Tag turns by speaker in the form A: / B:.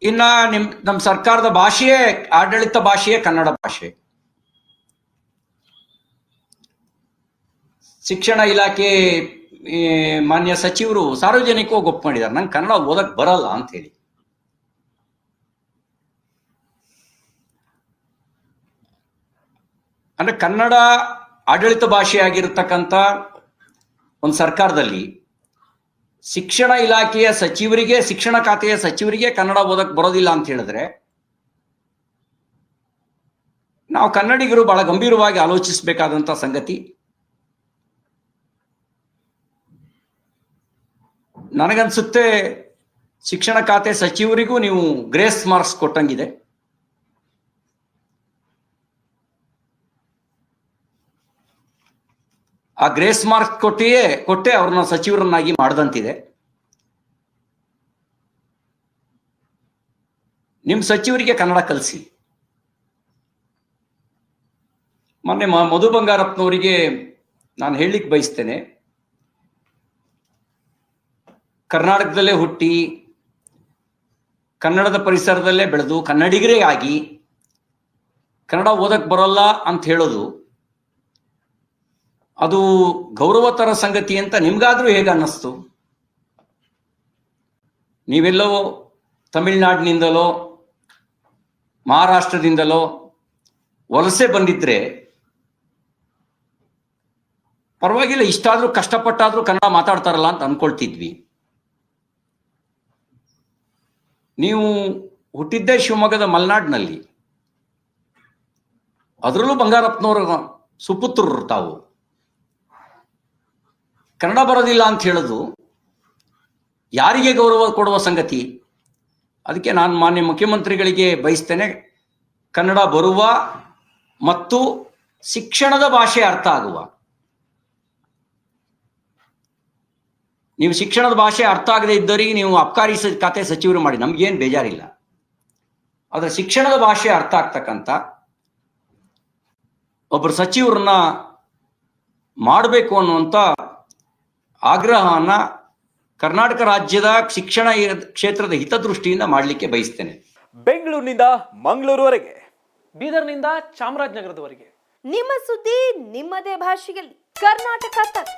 A: ಇನ್ನ ನಮ್ಮ ಸರ್ಕಾರದ ಭಾಷೆಯೇ, ಆಡಳಿತ ಭಾಷೆಯೇ ಕನ್ನಡ ಭಾಷೆ. ಶಿಕ್ಷಣ ಇಲಾಖೆ ಮಾನ್ಯ ಸಚಿವರು ಸಾರ್ವಜನಿಕವಾಗಿ ಒಪ್ಕೊಂಡಿದ್ದಾರೆ, ನಂಗೆ ಕನ್ನಡ ಓದಕ್ ಬರಲ್ಲ ಅಂತ ಹೇಳಿ. ಅಂದ್ರೆ ಕನ್ನಡ ಆಡಳಿತ ಭಾಷೆಯಾಗಿರ್ತಕ್ಕಂಥ ಒಂದು ಸರ್ಕಾರದಲ್ಲಿ ಶಿಕ್ಷಣ ಇಲಾಖೆಯ ಸಚಿವರಿಗೆ, ಶಿಕ್ಷಣ ಖಾತೆಯ ಸಚಿವರಿಗೆ ಕನ್ನಡ ಓದಕ್ ಬರೋದಿಲ್ಲ ಅಂತ ಹೇಳಿದ್ರೆ ನಾವು ಕನ್ನಡಿಗರು ಬಹಳ ಗಂಭೀರವಾಗಿ ಆಲೋಚಿಸಬೇಕಾದಂತ ಸಂಗತಿ. ನನಗನ್ಸುತ್ತೆ ಶಿಕ್ಷಣ ಖಾತೆ ಸಚಿವರಿಗೂ ನೀವು ಗ್ರೇಸ್ ಮಾರ್ಕ್ಸ್ ಕೊಟ್ಟಂಗಿದೆ. ಆ ಗ್ರೇಸ್ ಮಾರ್ಕ್ ಕೊಟ್ಟೆ ಅವ್ರನ್ನ ಸಚಿವರನ್ನಾಗಿ ಮಾಡದಂತಿದೆ. ನಿಮ್ಮ ಸಚಿವರಿಗೆ ಕನ್ನಡ ಕಲಿಸಿ. ಮೊನ್ನೆ ಮಧು ಬಂಗಾರಪ್ಪನವರಿಗೆ ನಾನು ಹೇಳಲಿಕ್ಕೆ ಬಯಸ್ತೇನೆ, ಕರ್ನಾಟಕದಲ್ಲೇ ಹುಟ್ಟಿ ಕನ್ನಡದ ಪರಿಸರದಲ್ಲೇ ಬೆಳೆದು ಕನ್ನಡಿಗರೇ ಆಗಿ ಕನ್ನಡ ಓದಕ್ ಬರೋಲ್ಲ ಅಂತ ಹೇಳೋದು ಅದು ಗೌರವತರ ಸಂಗತಿ ಅಂತ ನಿಮ್ಗಾದ್ರೂ ಹೇಗೆ ಅನ್ನಿಸ್ತು? ನೀವೆಲ್ಲೋ ತಮಿಳುನಾಡಿನಿಂದಲೋ ಮಹಾರಾಷ್ಟ್ರದಿಂದಲೋ ವಲಸೆ ಬಂದಿದ್ರೆ ಪರವಾಗಿಲ್ಲ, ಇಷ್ಟಾದ್ರೂ ಕಷ್ಟಪಟ್ಟಾದ್ರೂ ಕನ್ನಡ ಮಾತಾಡ್ತಾರಲ್ಲ ಅಂತ ಅನ್ಕೊಳ್ತಿದ್ವಿ. ನೀವು ಹುಟ್ಟಿದ್ದೇ ಶಿವಮೊಗ್ಗದ ಮಲೆನಾಡಿನಲ್ಲಿ, ಅದರಲ್ಲೂ ಬಂಗಾರಪ್ಪನವರ ಸುಪುತ್ರರು ತಾವು. ಕನ್ನಡ ಬರೋದಿಲ್ಲ ಅಂತ ಹೇಳೋದು ಯಾರಿಗೆ ಗೌರವ ಕೊಡುವ ಸಂಗತಿ? ಅದಕ್ಕೆ ನಾನು ಮಾನ್ಯ ಮುಖ್ಯಮಂತ್ರಿಗಳಿಗೆ ಬಯಸ್ತೇನೆ, ಕನ್ನಡ ಬರುವ ಮತ್ತು ಶಿಕ್ಷಣದ ಭಾಷೆ ಅರ್ಥ ಆಗುವ, ನೀವು ಶಿಕ್ಷಣದ ಭಾಷೆ ಅರ್ಥ ಆಗದೆ ಇದ್ದವರಿಗೆ ನೀವು ಅಬ್ಕಾರಿ ಖಾತೆ ಸಚಿವರು ಮಾಡಿ, ನಮ್ಗೇನು ಬೇಜಾರಿಲ್ಲ. ಆದರೆ ಶಿಕ್ಷಣದ ಭಾಷೆ ಅರ್ಥ ಆಗ್ತಕ್ಕಂಥ ಒಬ್ಬರು ಸಚಿವರನ್ನ ಮಾಡಬೇಕು ಅನ್ನುವಂಥ ಆಗ್ರಹವನ್ನ ಕರ್ನಾಟಕ ರಾಜ್ಯದ ಶಿಕ್ಷಣ ಕ್ಷೇತ್ರದ ಹಿತದೃಷ್ಟಿಯಿಂದ ಮಾಡಲಿಕ್ಕೆ ಬಯಸ್ತೇನೆ.
B: ಬೆಂಗಳೂರಿನಿಂದ ಮಂಗಳೂರುವರೆಗೆ, ಬೀದರ್ನಿಂದ ಚಾಮರಾಜನಗರದವರೆಗೆ
C: ನಿಮ್ಮ ಸುದ್ದಿ ನಿಮ್ಮದೇ ಭಾಷೆಯಲ್ಲಿ. ಕರ್ನಾಟಕ ತಕ್.